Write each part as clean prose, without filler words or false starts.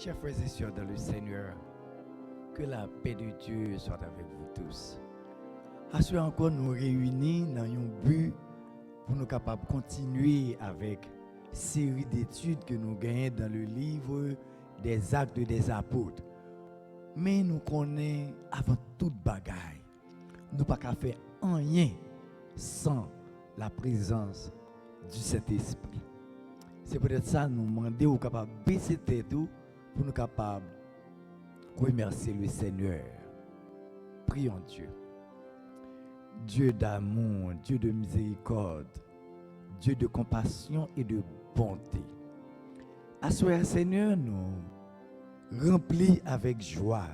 Chers frères et sœurs dans le Seigneur, que la paix de Dieu soit avec vous tous. À ce encore nous réunis dans un but pour nous capables de continuer avec une série d'études que nous gagnons dans le livre des Actes des Apôtres. Mais nous connaissons avant toute bagaille. Nous ne pouvons pas faire rien sans la présence du Saint-Esprit. C'est peut-être ça nous demander ou capable de baisser tête pour nous capables de remercier le Seigneur. Prions Dieu. Dieu d'amour, Dieu de miséricorde, Dieu de compassion et de bonté. Assoyez Seigneur, nous remplis avec joie,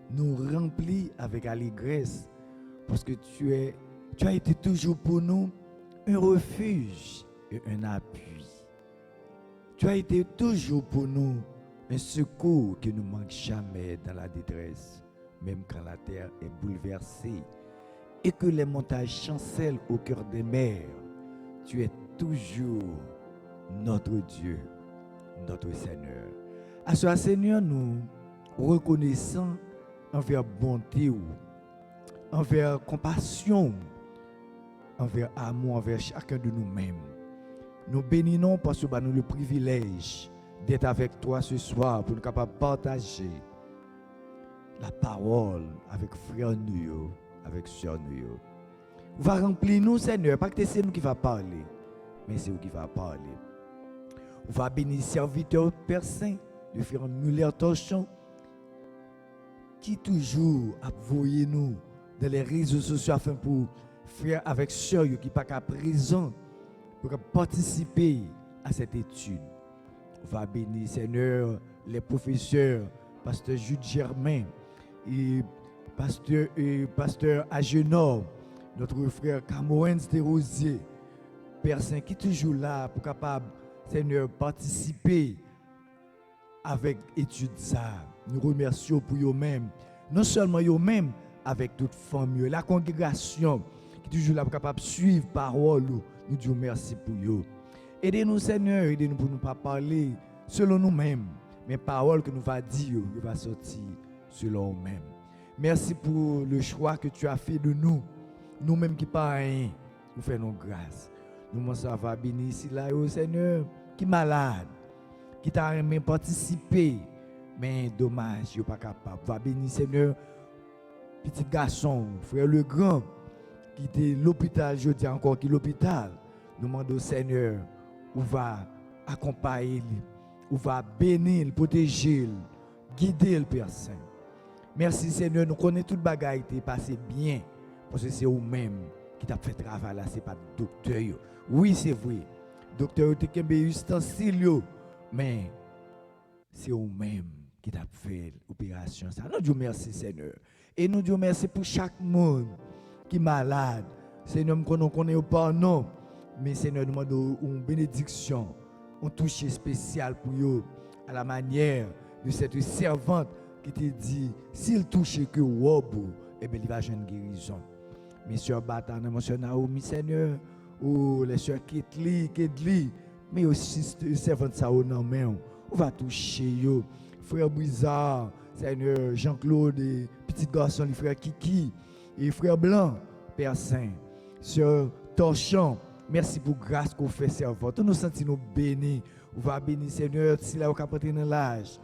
nous remplis avec allégresse, parce que tu as été toujours pour nous un refuge et un appui. Tu as été toujours pour nous un secours qui ne manque jamais dans la détresse, même quand la terre est bouleversée et que les montagnes chancellent au cœur des mers. Tu es toujours notre Dieu, notre Seigneur. À ce Seigneur, nous reconnaissons envers bonté, envers compassion, envers amour, envers chacun de nous-mêmes. Nous bénissons parce que nous avons le privilège d'être avec toi ce soir pour nous capables de partager la parole avec frère nous, avec soeur nous. On va remplir nous, Seigneur, pas que c'est nous qui va parler, mais c'est nous qui va parler. On va bénir serviteur Père Saint, le frère Muller-Torchon, qui toujours a voyé nous dans les réseaux sociaux afin pour frère avec soeur qui n'est pas qu'à présent pour participer à cette étude. On va bénir, Seigneur, les professeurs, pasteur Jude Germain et pasteur Agenor, notre frère Camoens de Rosier, Père Saint qui est toujours là pour capable, Seigneur, participer avec l'étude ça. Nous remercions pour eux-mêmes, non seulement eux-mêmes, avec toute famille, la congrégation qui est toujours là pour capable suivre parole. Nous disons merci pour eux. Aidez-nous, Seigneur, aidez-nous pour ne pas parler selon nous-mêmes, mais paroles que nous va dire, qui va sortir selon nous-mêmes. Merci pour le choix que tu as fait de nous, nous-mêmes qui pas rien, nous faisons grâce. Nous ça va bénir ici là, Seigneur, qui est malade, qui t'a aimé participer, mais dommage, il n'est pas capable. Va bénir, Seigneur, petit garçon, frère le grand, qui était l'hôpital, je dis encore qui est l'hôpital. Nous demandons au Seigneur, où va accompagner, où va bénir, protéger, guider le Père Saint. Merci Seigneur, nous connaissons toute bagaille qui est passé bien, parce que c'est vous-même qui t'a fait travail là, ce n'est pas le docteur. Oui, c'est vrai, le docteur a fait ustensile, mais c'est vous-même qui t'a fait l'opération. Nous disons merci Seigneur. Et nous disons merci pour chaque monde qui est malade. Seigneur, nous ne connaissons pas non, mais Seigneur, nous demandons une bénédiction, un toucher spécial pour eux, à la manière de cette servante qui te dit, s'il touche que Wobo, eh bien, il va avoir une guérison. Mes soeurs Batan, mes soeurs Naomi, Seigneur, ou les soeurs Kedli, mais aussi les servantes Saonan, on va toucher eux. Frère Brizard, Seigneur, Jean-Claude, et petit garçon, les frères Kiki, et frère Blanc, Père Saint, sœur Torchon, merci pour grâce qu'on fait servant. Nous nous sentons bénis. On va bénir Seigneur, si là on va porter dans l'âge.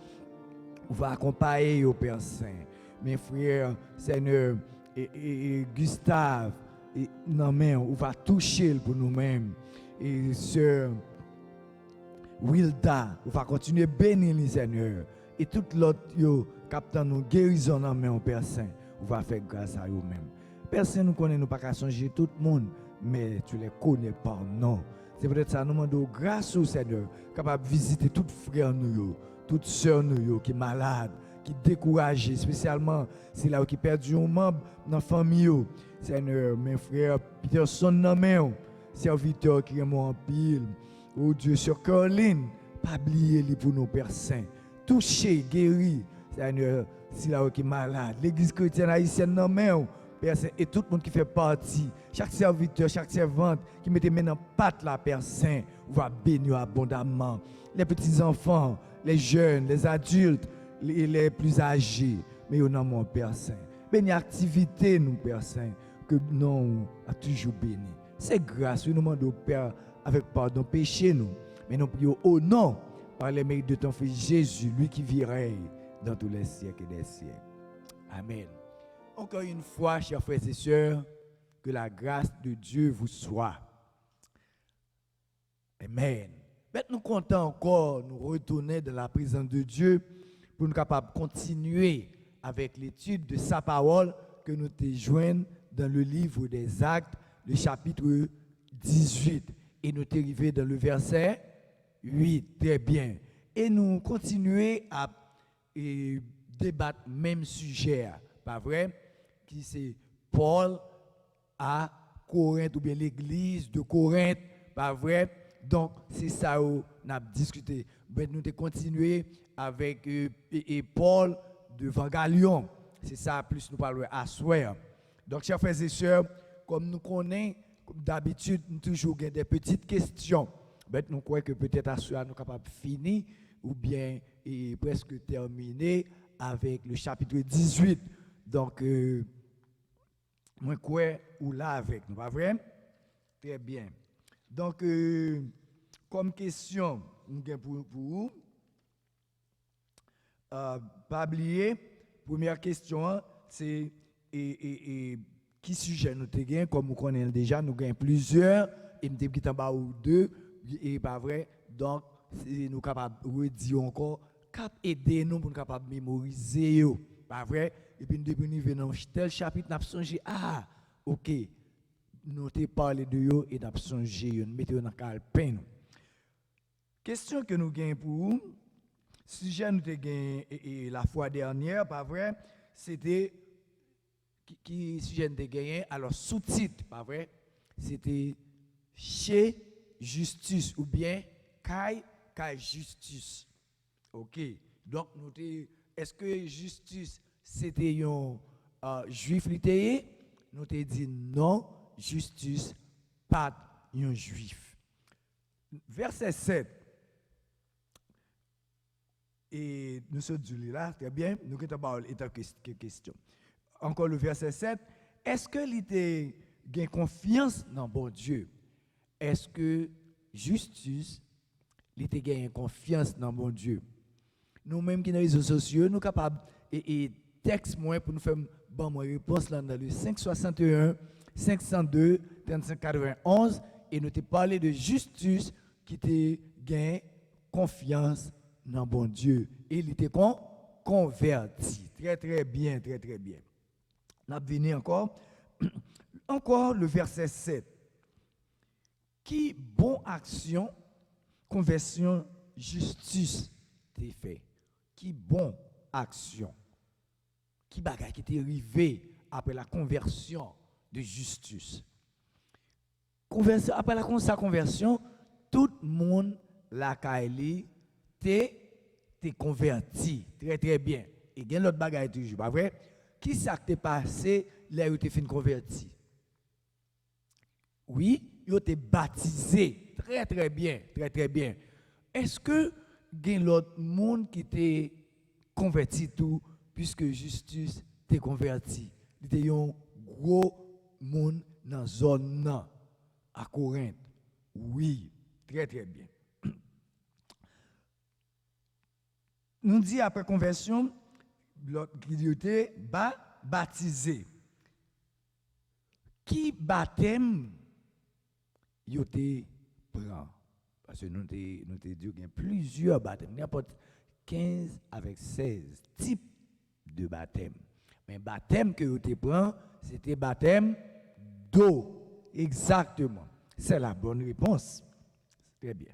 On va accompagner au Père Saint. Mes frères, Seigneur, et Gustave, et non mais on va toucher pour nous-mêmes. Et sœur Wilda, on va continuer à bénir le Seigneur. Et tout l'autre, captant nous guérison dans main au Père Saint. On va faire grâce à eux-mêmes. Personne ne connaît, nous pas qu'à changer tout le monde, mais tu les connais par nom. C'est peut-être ça, nous demandons grâce au Seigneur, capable de visiter tous les frères nous, toutes sœurs nous, qui sont malades, qui sont découragés, spécialement si là qui perdu un membre dans la famille. Seigneur, mes frères, Peterson Namé, serviteur qui est en pile, oh Dieu, sur Caroline, pas oublier pour nos Pères Saints, toucher, guérir, Seigneur, si là qui est malade, l'église chrétienne haïtienne Namé, Père Saint, et tout le monde qui fait partie, chaque serviteur, chaque servante qui mette maintenant patte là, Père Saint, va bénir abondamment. Les petits-enfants, les jeunes, les adultes, les plus âgés. Mais au nom de mon Père Saint. Bénis activité, nous, Père Saint, que nous a toujours béni. C'est grâce, nous demandons au Père, avec pardon, péché nous. Mais nous prions au nom, par les mérites de ton Fils Jésus, lui qui vit règne dans tous les siècles et des siècles. Amen. Encore une fois, chers frères et sœurs, que la grâce de Dieu vous soit. Amen. Maintenant, nous comptons encore nous retourner dans la présence de Dieu pour nous capables de continuer avec l'étude de sa parole que nous te joignons dans le livre des Actes, le chapitre 18. Et nous te arrivés dans le verset 8. Très bien. Et nous continuons à débattre le même sujet. Pas vrai? Qui c'est Paul à Corinthe ou bien l'église de Corinthe. Pas vrai? Donc, c'est ça où nous avons discuté. Ben, nous avons continué avec Paul devant Galion. C'est ça, plus nous parlons à soir. Donc, chers frères et sœurs, comme nous connaissons, comme d'habitude, nous toujours des petites questions. Ben, nous croyons que peut-être à soir, nous sommes capables de finir ou bien presque terminer avec le chapitre 18. Donc, moi, quoi ou là avec nous, pas vrai? Très bien. Donc, comme question, nous avons pour vous, pas oublier, première question, c'est qui sujet nous avons, comme vous connaissez déjà, nous avons plusieurs, et nous avons en bas ou deux, et pas vrai, donc nous sommes capables de redire encore, cap aider nous pour nous capables de mémoriser, pas vrai, et puis nous devons venir dans tel chapitre, nous avons songé, ok, nous avons parlé de eux et nous avons songé, nous mettons dans le calepin. Question que nous avons pour vous, sujet nous avons gagné la fois dernière, pas vrai, c'était qui sujet nous avons gagné, alors sous-titre, pas vrai, c'était chez Justus ou bien Kai Justus. Ok, donc nous est-ce que Justus c'était un juif littéraire? Nous avons dit non, Justus pas un juif. Verset 7. Et nous sommes là, très bien, nous avons parlé de question. Encore le verset 7. Est-ce que l'idée gagne confiance dans bon Dieu? Est-ce que Justus l'idée gagne confiance dans bon Dieu? Nous-mêmes qui dans les réseaux sociaux, nous sommes capables et texte moins pour nous faire bonne réponse là dans le 561, 502, 3591 et nous te parlé de Justus qui te gagne confiance dans bon Dieu et il était converti. Très très bien, très très bien. On a venu encore le verset 7. Qui bon action, conversion, justice t'es fait? Qui bon action? Qui bagaille qui t'est arrivé après la conversion de justice? Après la conversion, tout le monde la kaili t'es converti. Très très bien. Et il y a l'autre bagaille toujours, pas vrai? Qui ça t'est passé là où tu es fin converti? Oui, il t'es baptisé. Très très bien, très très bien. Est-ce que il y a l'autre monde qui t'est converti tout puisque Justus t'est converti? Il y a un gros monde dans la zone à Corinthe. Oui, très très bien. Nous dit après conversion, l'autre qui était baptisé. Qui baptême il était prend? Parce que nous te dit qu'il y a plusieurs baptêmes, n'importe 15 avec 16 types de baptême. Mais baptême que vous te prend, c'était baptême d'eau. Exactement. C'est la bonne réponse. Très bien.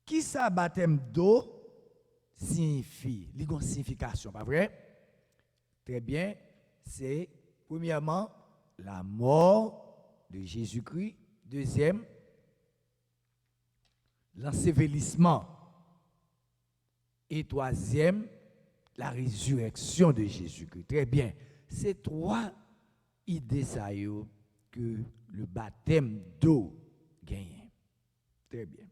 Qui ça baptême d'eau signifie? Il y a une signification, pas vrai? Très bien. C'est premièrement la mort de Jésus-Christ. Deuxième, l'ensevelissement. Et troisième, la résurrection de Jésus-Christ. Très bien. C'est trois idées ça que le baptême d'eau gagne. Très bien.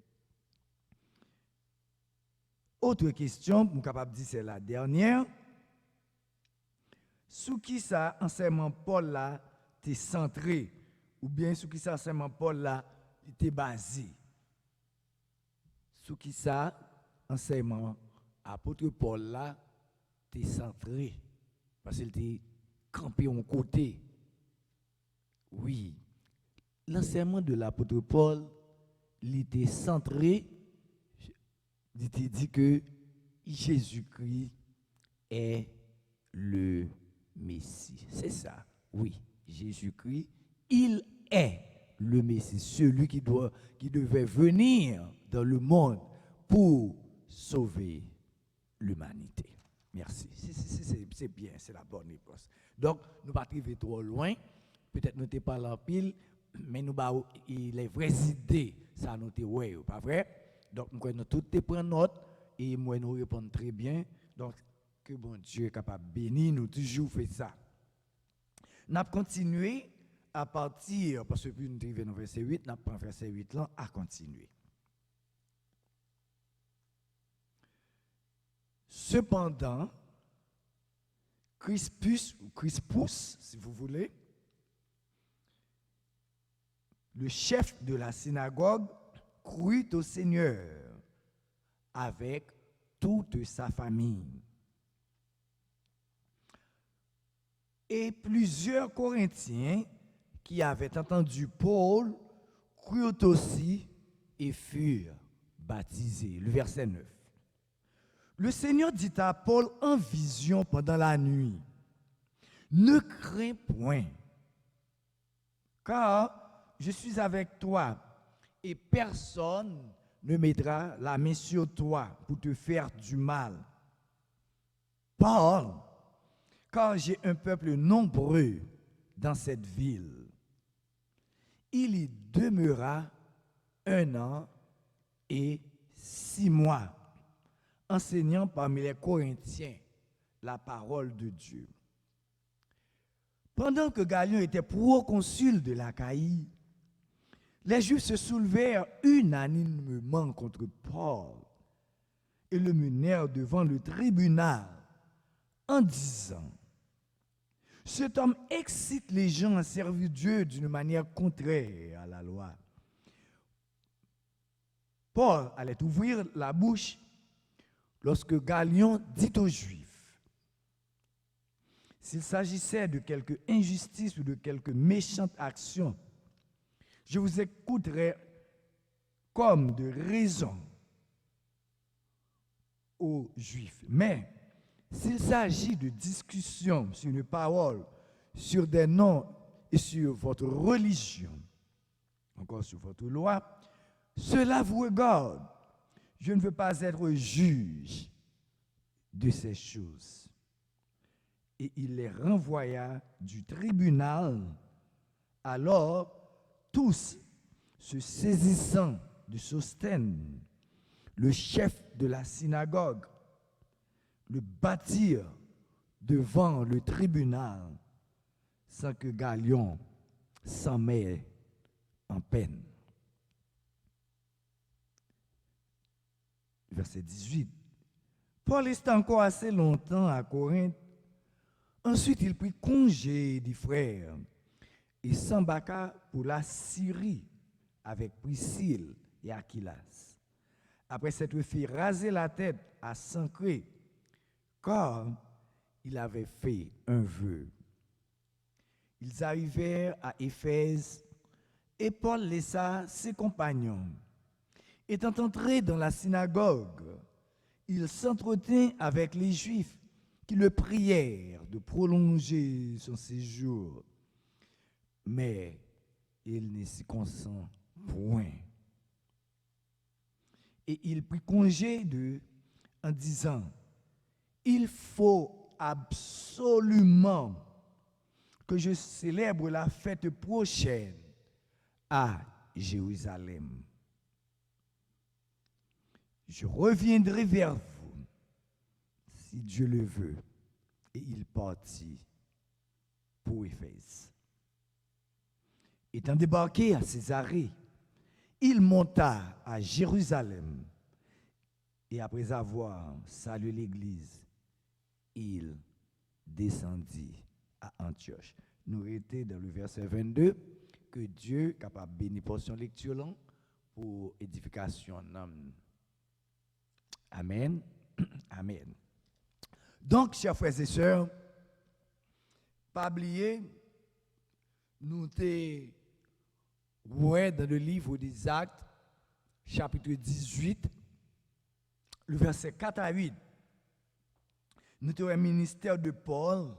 Autre question, je suis capable de dire c'est la dernière. Sous qui ça, enseignement Paul là, t'es centré, ou bien sous qui ça, enseignement Paul là, t'es basé. Sous qui ça, enseignement apôtre Paul là, t'es centré, parce qu'il t'est campé en côté. Oui, l'enseignement de l'apôtre Paul, il était centré, il était dit que Jésus-Christ est le Messie. C'est ça, oui. Jésus-Christ, il est le Messie, celui qui devait venir dans le monde pour sauver l'humanité. Merci. C'est bien, c'est la bonne réponse. Donc, nous ne pas arriver trop loin. Peut-être nous n'étions pas là pile, mais nous avons les vraies idées. Ça nous ouais, pas vrai? Donc, nous tout prendre note et moi nous répondons très bien. Donc, que bon Dieu est capable de bénir, nous toujours fait ça. Nous avons continué à partir, parce que puis nous arrivons dans verset 8, nous avons verset 8 là, à continuer. Cependant, Crispus, si vous voulez, le chef de la synagogue, crut au Seigneur avec toute sa famille. Et plusieurs Corinthiens qui avaient entendu Paul crurent aussi et furent baptisés. Le verset 9. Le Seigneur dit à Paul en vision pendant la nuit, ne crains point, car je suis avec toi et personne ne mettra la main sur toi pour te faire du mal. Parle, car j'ai un peuple nombreux dans cette ville. Il y demeura 1 an et 6 mois, enseignant parmi les Corinthiens la parole de Dieu. Pendant que Galion était proconsul de l'Achaïe, les Juifs se soulevèrent unanimement contre Paul et le menèrent devant le tribunal en disant: cet homme excite les gens à servir Dieu d'une manière contraire à la loi. Paul allait ouvrir la bouche lorsque Galion dit aux Juifs: s'il s'agissait de quelque injustice ou de quelque méchante action, je vous écouterai comme de raison aux Juifs. Mais s'il s'agit de discussions sur une parole, sur des noms et sur votre religion, encore sur votre loi, cela vous regarde. Je ne veux pas être juge de ces choses. Et il les renvoya du tribunal. Alors, tous, se saisissant de Sosthène, le chef de la synagogue, le battirent devant le tribunal sans que Galion s'en mette en peine. Verset 18. Paul restait encore assez longtemps à Corinthe. Ensuite, il prit congé des frères et s'embarqua pour la Syrie avec Priscille et Aquilas. Après s'être fait raser la tête à Sancré, car il avait fait un vœu. Ils arrivèrent à Éphèse et Paul laissa ses compagnons. Étant entré dans la synagogue, il s'entretint avec les Juifs qui le prièrent de prolonger son séjour. Mais il ne s'y consent point. Et il prit congé d'eux en disant: il faut absolument que je célèbre la fête prochaine à Jérusalem. Je reviendrai vers vous, si Dieu le veut. Et il partit pour Éphèse. Étant débarqué à Césarée, Il monta à Jérusalem et après avoir salué l'église, il descendit à Antioche. Nous étions dans le verset 22 que Dieu est capable de bénir portion lecture là pour édification. Amen. Amen. Donc, chers frères et sœurs, pas oublier, nous sommes dans le livre des Actes, chapitre 18, le verset 4 à 8. Nous avons un ministère de Paul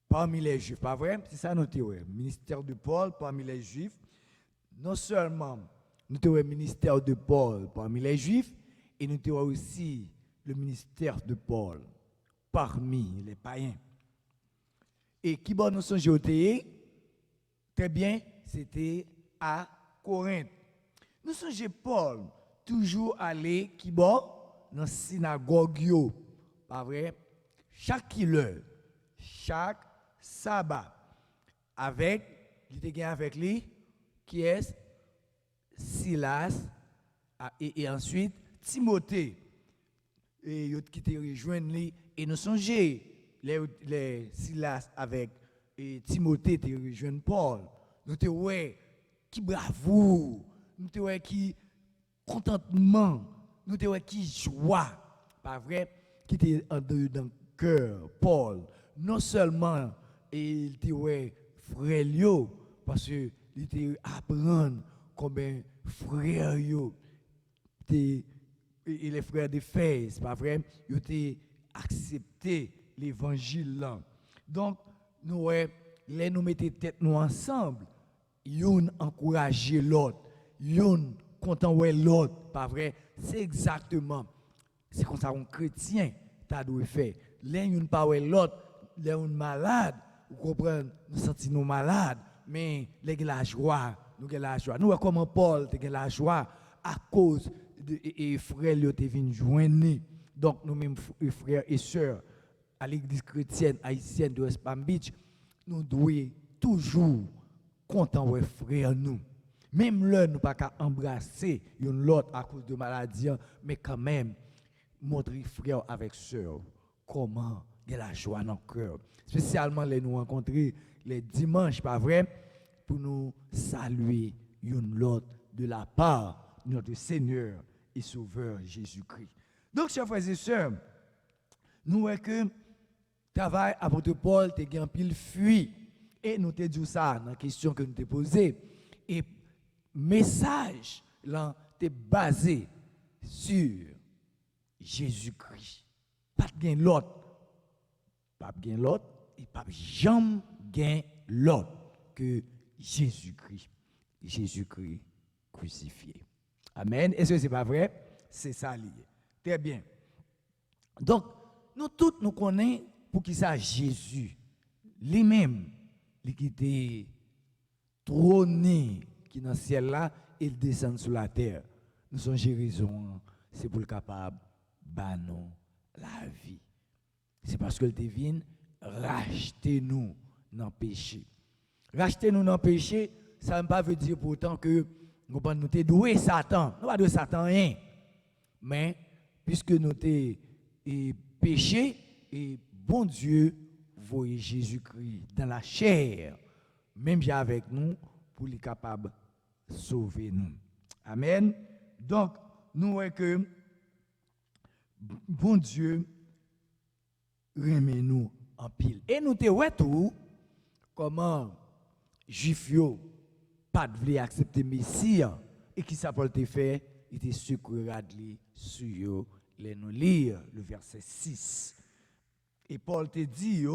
parmi les Juifs, pas vrai? C'est ça nous avons. Ministère de Paul parmi les Juifs. Non seulement nous avons un ministère de Paul parmi les Juifs, et nous avons aussi le ministère de Paul parmi les païens. Et qui bon nous sommes jetés? Très bien, c'était à Corinthe. Nous sommes Paul toujours allé qui bon dans la synagogue, pas vrai? Chaque heure, chaque sabbat, avec, il était avec lui, qui est Silas, et ensuite Timothée, et qui te rejoignent lui, et nous sommes les Silas avec et Timothée te rejoignent Paul. Nous te ouais qui bravoure, nous te ouais qui contentement, nous te ouais qui joie, pas vrai, qui était dans le cœur Paul. Non seulement il te ouais frère yo parce que il te apprendre combien frère yo et les frères de Fès, pas vrai, ils ont accepté l'évangile là. Donc nous les nous mettons tête nous ensemble, yon encourager l'autre, yon content ouais l'autre, pas vrai, c'est exactement c'est comme ça un chrétien t'a doit faire. Les yon pas ouais l'autre, les yon malade, vous comprenez, nous sentons nous malades, mais les la joie, nous la joie. Nous comment Paul te la joie à cause et frères yo te vinn joindre. Donc nous mêmes frères et sœurs à l'église chrétienne haïtienne de West Palm Beach, nous devons toujours content ouais frères nous. Même là nous pas qu'à embrasser une l'autre à cause de maladie, mais quand même montrer frère avec sœur comment il y a la joie dans le cœur. Spécialement les nous rencontrer les dimanches, pas vrai, pour nous saluer une l'autre de la part de notre Seigneur et Sauveur Jésus-Christ. Donc, chers frères et sœurs, nous voyons que le travail apôtre Paul te gen pile fuit et nous te dit ça dans la question que nous te posée. Et message là te basé sur Jésus-Christ. Pas de l'autre. Pas de l'autre et pas jamais gain l'autre que Jésus-Christ. Jésus-Christ crucifié. Amen. Est-ce que c'est pas vrai? C'est ça lié. Très bien. Donc, nous tous nous connaissons pour qui ça Jésus. Lui-même, qui était trôné qui dans le ciel là, il descend sur la terre. Nous sommes raison, c'est pour le capable banon la vie. C'est parce que le divin racheter nous dans le péché. Racheter nous dans le péché, ça ne veut pas dire pourtant que nous sommes doués Satan. Nous ne sommes pas de Satan rien. Mais puisque nous sommes péché, et bon Dieu, voyez Jésus-Christ dans la chair, même bien avec nous, pour les capable de sauver nous. Amen. Donc, nous voyons que bon Dieu remet nous en pile. Et nous te voyons tout comment Juifs pas de accepter Messie et qui ça Paul te fait, il te secoué sur eux, les nous lire le verset 6. Et Paul te dit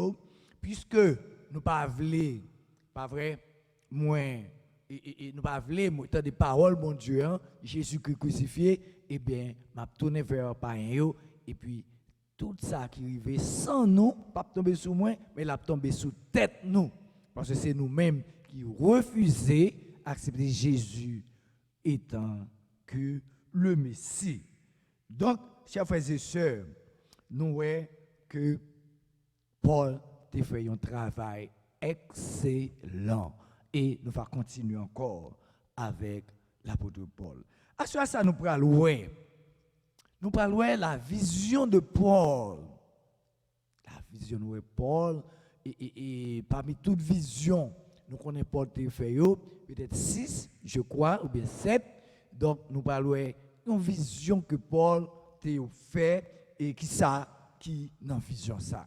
puisque nous pas voulons pas vrai moins et nous pas voulons tant de paroles mon Dieu Jésus-Christ crucifié, eh bien m'a tourner vers païen et puis tout ça qui arrive sans nous pas tomber sur moi mais l'a tomber sous tête nous parce que c'est nous-mêmes qui refusons accepter Jésus étant que le Messie. Donc, chers frères et sœurs, nous voyons que Paul a fait un travail excellent et nous allons continuer encore avec l'apôtre Paul. À ça, nous prenons ouais. Nous parlons la vision de Paul. La vision de Paul, et parmi toutes visions, nous connaissons Paul fait peut-être 6, je crois, ou bien 7. Donc, nous parlons d'une vision que Paul a fait et qui dans vision ça.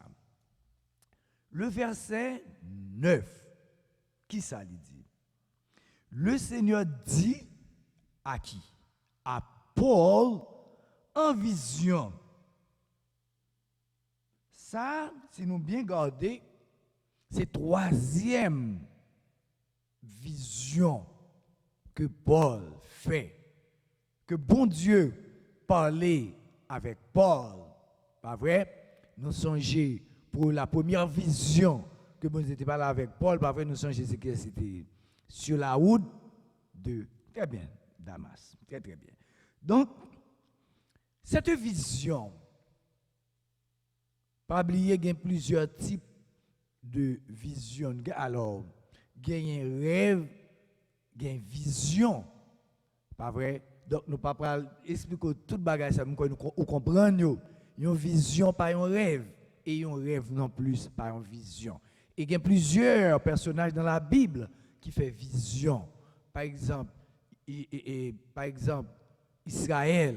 Le verset 9, qui ça lui dit? Le Seigneur dit à qui? À Paul en vision. Ça, si nous bien regardons, c'est troisième vision que Paul fait. Que bon Dieu parlait avec Paul. Pas vrai? Nous songeons pour la première vision que bon Dieu parlé avec Paul. Pas vrai? Nous songeons que c'était sur la route de, très bien, Damas. Très, très bien. Donc, cette vision, pas oublier qu'il y a plusieurs types de vision. Alors, il y a un rêve, il y a une vision. Pas vrai? Donc, nous ne pouvons pas expliquer tout le bagage, nous comprenons. Il y a une vision par un rêve, et un rêve non plus par une vision. Et il y a plusieurs personnages dans la Bible qui font vision. Par exemple, Israël,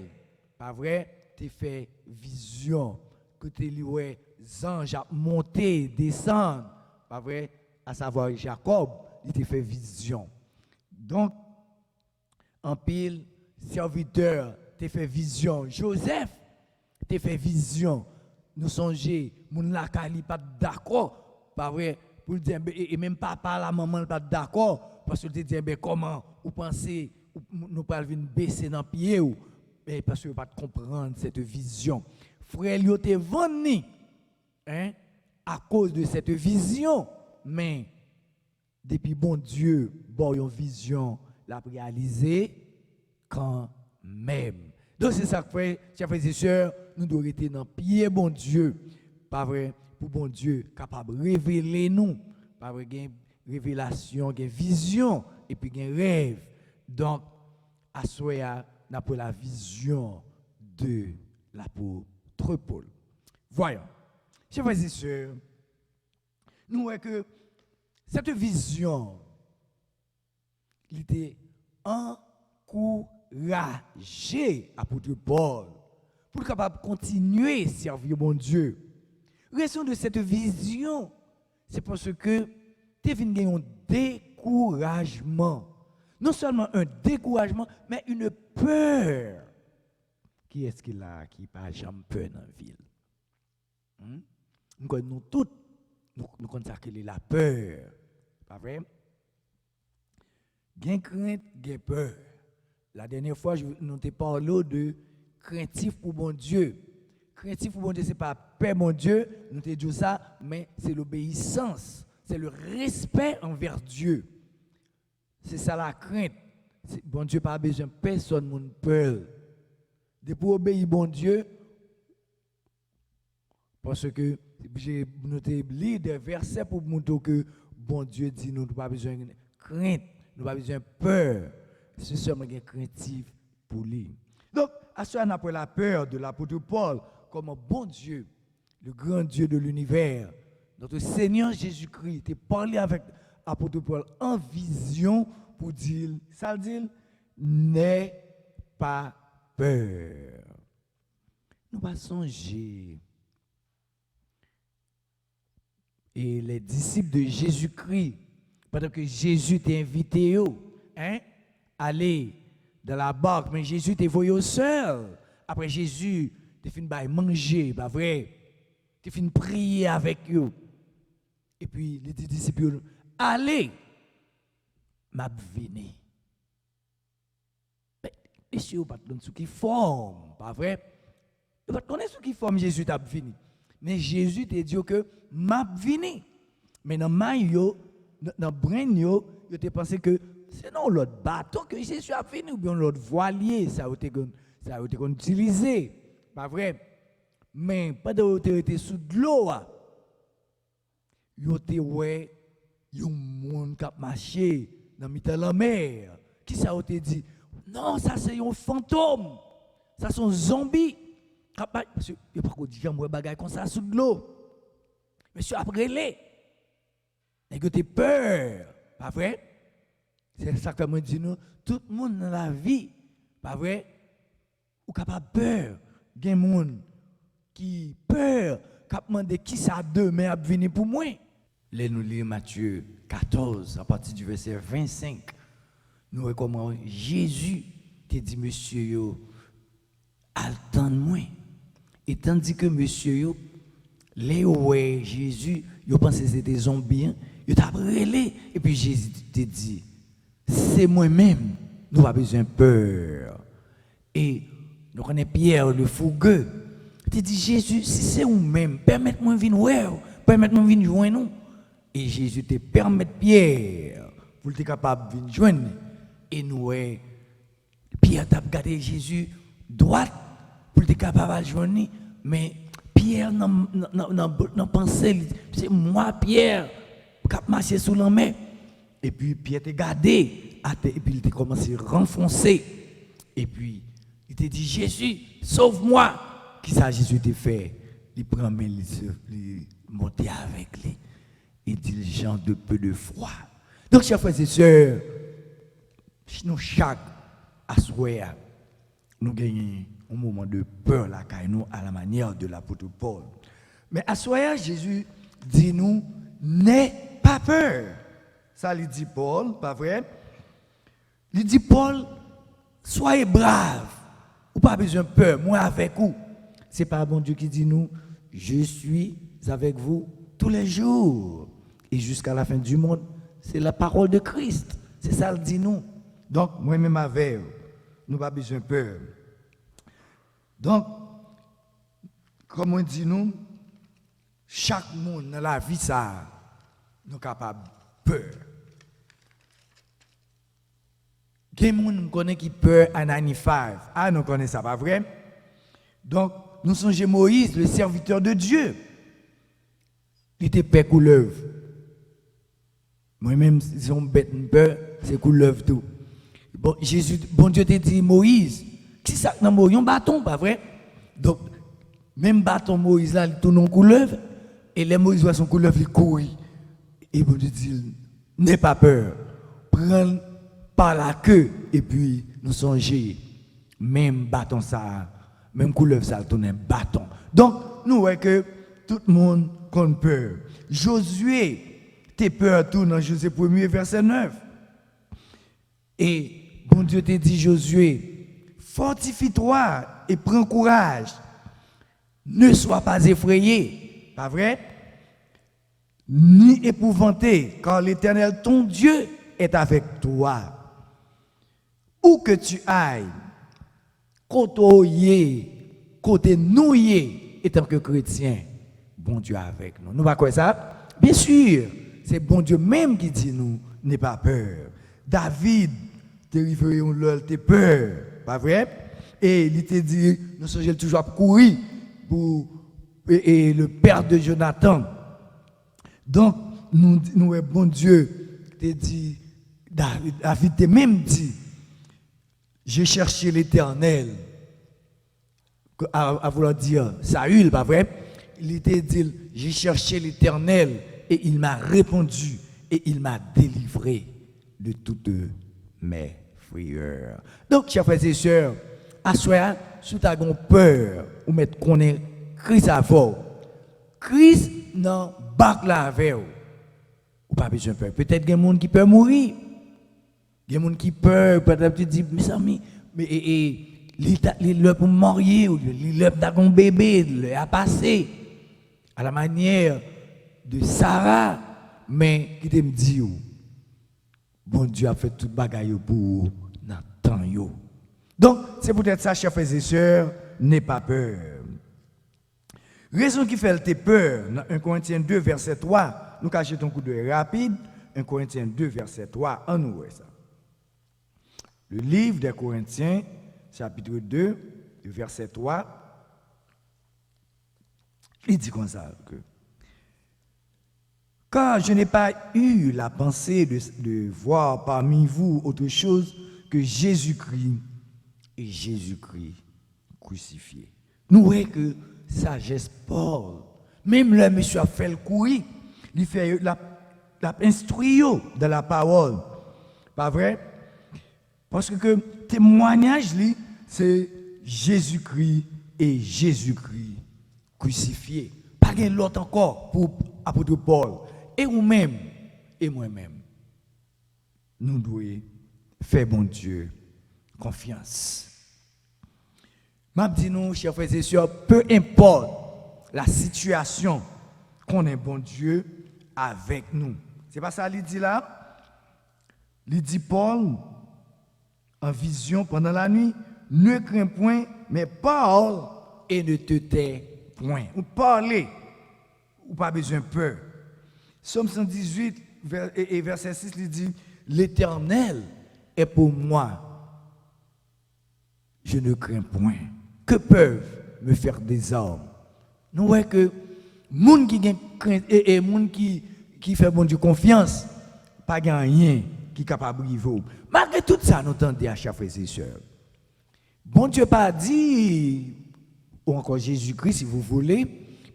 pas vrai? Tu fait vision. Que tu les anges monter, descendre, pas vrai? À savoir Jacob, il te fait vision. Donc, en pile, serviteur, te fait vision. Joseph, te fait vision. Nous songeons, moun lakali pas d'accord, pas vrai? Pour dire, et même papa, la maman, pas d'accord, parce que tu dis, comment, vous pensez, nous pas venir baisser dans le pied, parce que vous pas comprendre cette vision. Frère, il était venu, à cause de cette vision, mais depuis bon Dieu, bon une vision, l'a réalisé quand même. Donc c'est ça que fait, chers frères et sœurs, nous devons rester dans le pied bon Dieu, pas vrai, pour bon Dieu capable de révéler nous, pas vrai, une révélation, une vision, et puis un rêve. Donc, à soi, nous avons la vision de l'apôtre Paul. Voyons, chers frères et sœurs, nous voyons que cette vision, il était encouragé l'apôtre Paul pour être capable de continuer à servir mon Dieu. Raison de cette vision, c'est parce que tu as un découragement. Non seulement un découragement, mais une peur. Qui est-ce qu'il a qui n'a pas jamais peur dans la ville? Nous connaissons tous, nous connaissons qu'il est la peur. Pas vrai? Gain crainte, gain peur. La dernière fois, nous t'ai parlé de craintif pour mon Dieu. Craintif pour mon Dieu, ce n'est pas peur mon Dieu, nous t'ai dit ça, mais c'est l'obéissance, c'est le respect envers Dieu. C'est ça la crainte. Bon Dieu pas besoin de personne mon peur. De pour obéir bon Dieu, parce que j'ai noté des versets pour montrer que bon Dieu dit nous n'avons pas besoin de crainte, nous n'avons pas besoin de peur. C'est seulement un craintif pour lui. Donc, à ce moment après la peur de l'apôtre Paul, comme un bon Dieu, le grand Dieu de l'univers, notre Seigneur Jésus-Christ, il parlé avec l'apôtre Paul en vision pour dire, ça veut dire, n'aie pas peur. Nous pas songer. Et les disciples de Jésus-Christ, pendant que Jésus t'a invité, aller dans la barque, mais Jésus t'a envoyé seul. Après Jésus, tu fini de manger, pas vrai? Tu fini de prier avec eux. Et puis les disciples, allez, m'a venu. Monsieur, pas de ce qui forme, pas vrai? Vous ne connaissez ce qui forme Jésus t'a venu. Mais Jésus t'a dit que m'a venu. Mais dans maillot, dans brain tu t'es pensé que c'est non l'autre bateau que Jésus a venu ou bien l'autre voilier, ça a été utilisé, pas vrai? Mais pendant que tu étais sous de l'eau, tu étais ouais, un monde qui a marché dans la mer. Qui ça a été dit? Non, ça c'est un fantôme. Ça c'est un zombie. Monsieur, il n'y a pas de dire moi bagaille comme ça sous de l'eau. Monsieur après les. Et que tu peur, pas vrai? C'est ça que moi dis nous, tout le monde dans la vie, pas vrai? Ou capable peur. Il y a des gens qui peur, qui demandent qui ça demain à venir pour moi. Là nous lisons Matthieu 14 à partir du verset 25. Nous voyons comment Jésus te dit monsieur yo attends-moi. Et tandis que monsieur yo les ouais Jésus, yo pensait que c'était zombie, yo t'a brûlé et puis Jésus te dit c'est moi-même, nous pas besoin de peur. Et nous connaissons Pierre le fougueux. Tu dis Jésus, si c'est vous-même, permettez-moi de venir voir, permettez-moi de venir joindre nous. Et Jésus te permet Pierre pour être capable de venir joindre. Et nous, Pierre t'a regardé Jésus droite pour être capable de joindre. Mais Pierre n'a pensé, c'est moi Pierre qui a marché sous la main. Et puis Pierre t'a gardé, et puis il t'a commencé à renfoncer. Et puis il t'a dit Jésus, sauve-moi. Qui ça Jésus t'a fait? Il prend main, il monte avec lui. Il dit les gens de peu de foi. Donc, chers frères et sœurs, nous chaque assoir, nous gagnons un moment de peur là, nous à la manière de l'apôtre Paul. Mais assoir, Jésus dit nous, n'aie pas peur. Ça lui dit Paul, pas vrai? Il dit Paul, soyez braves, ou pas besoin de peur, moi avec vous. C'est pas bon Dieu qui dit nous, je suis avec vous tous les jours et jusqu'à la fin du monde. C'est la parole de Christ. C'est ça le dit nous. Donc, moi-même avec vous, nous pas besoin de peur. Donc, comme on dit nous, chaque monde dans la vie, ça, nous sommes capables de peur. Il y a des gens qui connaissent qui peur à 95. Ah, nous connaissons ça, pas vrai? Donc, nous songeons Moïse, le serviteur de Dieu. Il était peur couleuvre. Moi-même, si on bête une peur, c'est couleuvre tout. Bon, Jésus, bon Dieu t'a dit Moïse, qui ça dans Moïse, un bâton, pas vrai? Donc, même bâton Moïse là, il tourne en couleuvre, et les Moïse voit son couleuvre, il court. Et bon Dieu dit, n'aie pas peur, prends par la queue, et puis nous songeons, même bâton ça. Même couleuvre, ça tourne un bâton. Donc, nous voyons que tout le monde a peur. Josué, t'es peur tout dans Josué 1er, verset 9. Et bon Dieu t'a dit, Josué, fortifie-toi et prends courage. Ne sois pas effrayé. Pas vrai? Ni épouvanté, car l'Éternel, ton Dieu, est avec toi. Où que tu ailles, côté nouillé, en tant que chrétien, bon Dieu avec nous. Nous pas quoi ça? Bien sûr, c'est bon Dieu même qui dit nous, n'aie pas peur. David, t'es arrivé en l'heure, t'es peur, pas vrai? Et il t'a dit, nous sommes toujours à courir pour et le père de Jonathan. Donc, nous bon Dieu, t'a dit, David t'a même dit, j'ai cherché l'Éternel, à vouloir dire Saül, pas vrai? Il était dit, j'ai cherché l'Éternel et il m'a répondu et il m'a délivré de toutes mes frayeurs. Donc, chers frères et sœurs, à soi, si tu as peur, ou mettre qu'on est Christ à vous, Christ n'a pas la avec vous. Ou pas besoin de peur. Peut-être qu'il y a des gens qui peuvent mourir. Il y a des gens qui peuvent, peut-être tu dis, mes amis, mais il pour marier, il a un bébé, il a passé à la manière de Sarah, mais qui te me dit, bon Dieu a fait tout bagaille pour Nathan. Donc, c'est peut-être ça, chers frères et sœurs, n'aie pas peur. Raison qui fait te peur, dans 1 Corinthiens 2, verset 3, nous cachons un coup de rapide, 1 Corinthiens 2, verset 3, en nous ça. Le livre des Corinthiens, chapitre 2, verset 3, il dit comme ça que car je n'ai pas eu la pensée de voir parmi vous autre chose que Jésus-Christ est Jésus-Christ crucifié. Nous voyons que sagesse Paul, même le monsieur a fait le courir, il fait la instruit dans la parole. Pas vrai? Parce que témoignage, c'est Jésus-Christ et Jésus-Christ crucifié. Pas de l'autre encore pour l'apôtre Paul. Et vous-même, et moi-même, nous devons faire bon Dieu confiance. Je dis nous, chers frères et sœurs, peu importe la situation, qu'on est bon Dieu avec nous. C'est pas ça qu'il dit là? Il dit Paul, en vision pendant la nuit, ne crains point, mais parle et ne te tais point. Ou parler, ou pas besoin de peur. Somme 118, verset 6, il dit, l'Éternel est pour moi. Je ne crains point. Que peuvent me faire des hommes? Nous voyons que les gens qui craint et les qui fait bon Dieu confiance, pas rien qui est capable de vivre. Malgré tout ça, nous entendons à chaque frère et sœurs. Bon Dieu pas dit, ou encore Jésus-Christ si vous voulez,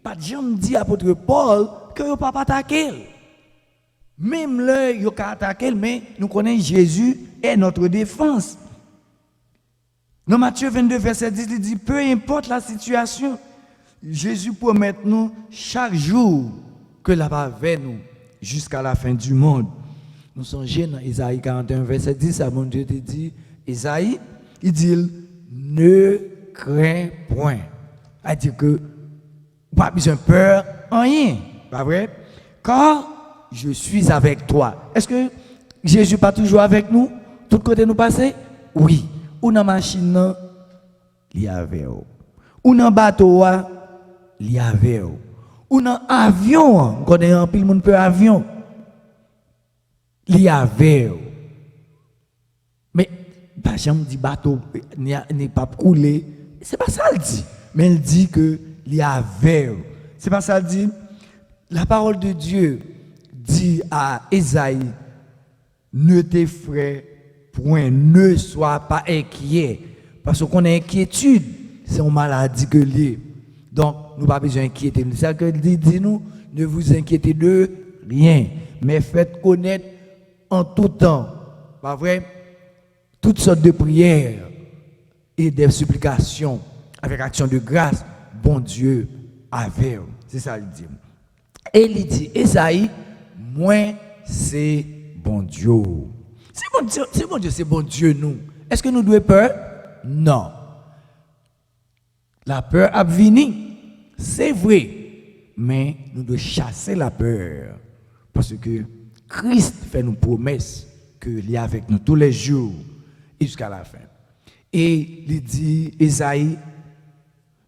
pas de jamais dit à l'apôtre Paul que vous ne pouvez pas attaquer. Même là, il pas attaquer, mais nous connaissons Jésus est notre défense. Dans Matthieu 22, verset 10, il dit, peu importe la situation, Jésus promet nous chaque jour que la va avec nous jusqu'à la fin du monde. Nous songeons dans Isaïe 41, verset 10, à mon Dieu te dit, Isaïe, il dit, ne crains point. C'est-à-dire que, pas besoin de peur, rien. Pas vrai? Car je suis avec toi. Est-ce que Jésus n'est pas toujours avec nous? Tout côté nous passer? Oui. Ou dans la machine, il y avait. Ou dans le bateau, il y avait. Ou dans l'avion, on connaît un peu de peur avion. Il y avait. Mais, pas jamais dit bateau n'est pas coulé. C'est pas ça qu'il dit. Mais il dit que il y avait. C'est pas ça qu'il dit. La parole de Dieu dit à Esaïe, ne t'effraie point, ne sois pas inquiet. Parce qu'on a inquiétude, c'est une maladie que l'est. Donc, nous n'avons pas besoin d'inquiéter. C'est ça que dit nous, ne vous inquiétez de rien, mais faites connaître en tout temps, pas vrai, toutes sortes de prières et des supplications avec action de grâce, bon Dieu avec. C'est ça qu'il dit. Et il dit, Esaïe, moi, c'est bon Dieu. C'est bon Dieu, c'est bon Dieu, nous. Est-ce que nous devons peur? Non. La peur a venu, c'est vrai, mais nous devons chasser la peur. Parce que Christ fait nous promesses qu'il est avec nous tous les jours jusqu'à la fin. Et il dit, Esaïe,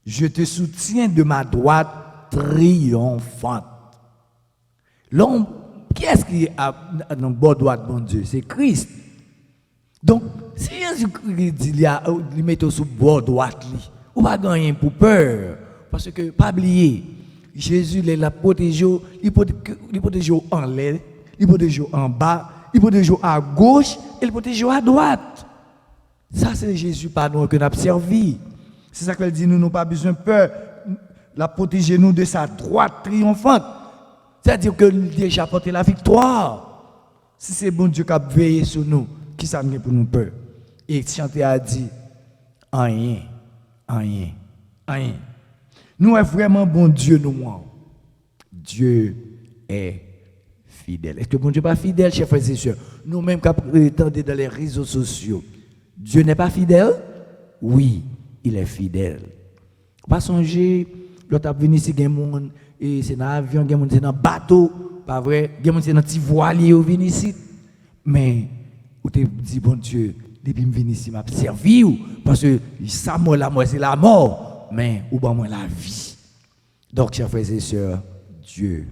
je te soutiens de ma droite triomphante. L'homme, qui est-ce qui est dans le bord droit de mon Dieu? C'est Christ. Donc, si Jésus-Christ dit il met sous le bord droit, on va gagner pour peur. Parce que, pas oublier, Jésus il l'a protégé, il protège en l'air, il protège en bas, il protège à gauche et il protège à droite. Ça, c'est Jésus, pardon, que nous avons servi. C'est ça qu'elle dit, nous n'avons pas besoin de peur. La protéger nous de sa droite triomphante. C'est-à-dire que nous déjà porté la victoire. Si c'est bon Dieu qui a veillé sur nous, qui ça pour nous peur? Et chanter a dit, rien. Nous sommes vraiment bon Dieu, nous. Dieu est fidèle. Est-ce que bon Dieu n'est pas fidèle, chers frères et sœurs? Nous-mêmes qui attendons dans les réseaux sociaux. Dieu n'est pas fidèle? Oui, il est fidèle. Pas songer, l'autre a venu ici, il y a des gens, et c'est dans l'avion, il y a des gens dans le bateau, pas vrai? Il y a des gens dans le petit voilier, ils viennent ici. Mais, vous te dit, bon Dieu, depuis que je viens ici, je servi, parce que ça, moi, c'est la mort, mais ou ben moi la vie. Donc, chers frères et sœurs, Dieu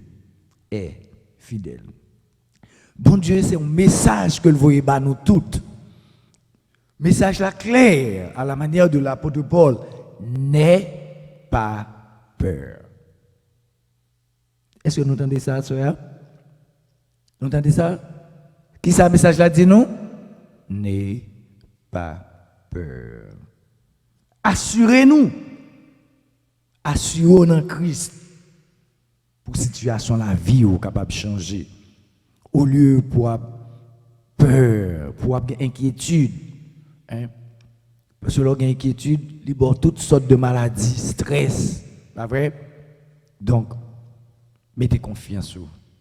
est fidèle. Bon Dieu, c'est un message que vous voyez à nous toutes. Message là clair, à la manière de l'apôtre Paul, n'aie pas peur. Est-ce que nous entendez ça, sœur? Nous entendez ça? Qui ça, message là dit nous? N'aie pas peur. Assurez-nous. Assurez-nous dans Christ. Pour situation la vie ou capable de changer. Au lieu pour peur, pour avoir inquiétude. Hein? Parce que l'on a inquiétude, il y a toutes sortes de maladies, stress. Pas vrai? Donc, mettez confiance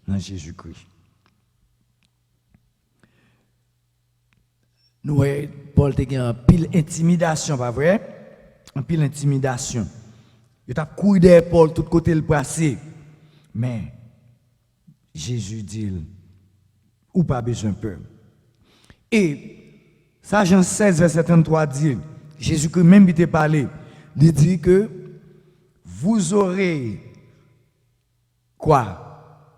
dans Jésus-Christ. Nous, Paul a eu un pile intimidation, pas vrai? Un pile intimidation. Il a couru derrière Paul, tout côté le passé. Mais, Jésus dit, ou pas besoin de peur. Et, ça, Jean 16, verset 33 dit, Jésus-Christ même il t'a parlé, il dit que vous aurez quoi?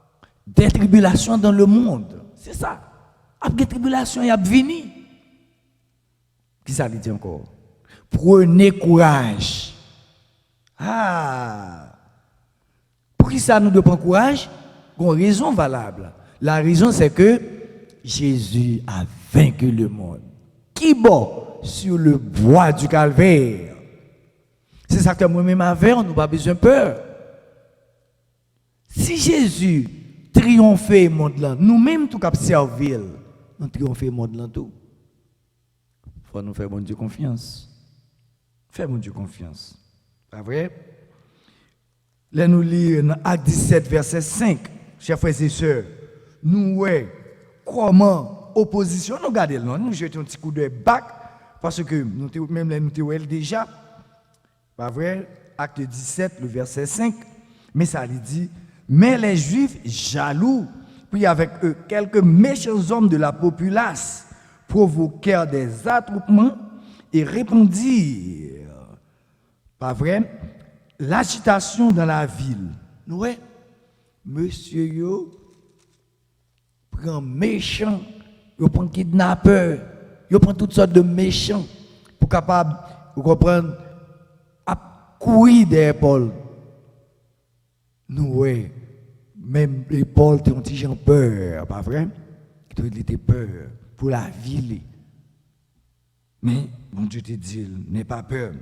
Des tribulations dans le monde. C'est ça. Après des tribulations, il y a venu. Qui ça dit encore? Prenez courage. Ah! Pour qui ça nous doit prendre courage? Une raison valable. La raison c'est que Jésus a vaincu le monde. Qui bon sur le bois du calvaire. C'est ça que moi-même avec, on n'a pas besoin de peur. Si Jésus triomphait le monde là, nous-mêmes tout cap servir, nous triompher le monde là tout. Faut nous faire bon Dieu confiance. Fais bon Dieu confiance. Pas vrai? Là nous lisons dans Acte 17 verset 5, chers frères et sœurs. Nous ouais comment opposition nous garder nous jetons un petit coup de bac parce que nous même là nous déjà. Pas vrai? Acte 17 le verset 5, mais ça lui dit mais les Juifs jaloux puis avec eux quelques méchants hommes de la populace provoquèrent des attroupements et répandirent, pas vrai, l'agitation dans la ville. Ouais, monsieur yo prend méchant, yo prend kidnappeur, yo prend toutes sortes de méchants pour capable, vous comprendre, à courir derrière Paul. Nous ouais, même les Paul ont dit peur, pas vrai? Il était peur pour la ville. Mais bon Dieu te dit, n'aie pas peur.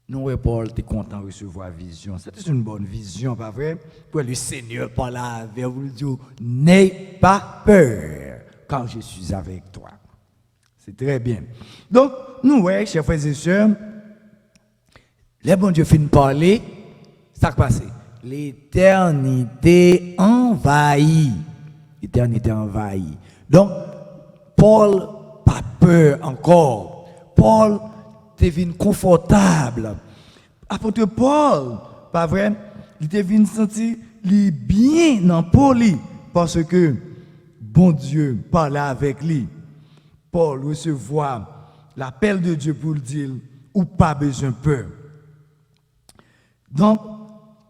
Nous, Paul, tu es content de recevoir la vision. C'était une bonne vision, pas vrai? Pour le Seigneur parler avec vous, dire, n'aie pas peur quand je suis avec toi. C'est très bien. Donc, nous, chers frères et sœurs, les bon Dieu finit de parler, ça qui passe. L'éternité envahie. L'éternité envahie. Donc, Paul, pas peur encore. Paul, devine confortable. Apôtre Paul, pas vrai, il devine sentir bien dans Paul parce que bon Dieu parlait avec lui. Paul recevoir l'appel de Dieu pour le dire ou pas besoin de peur. Donc,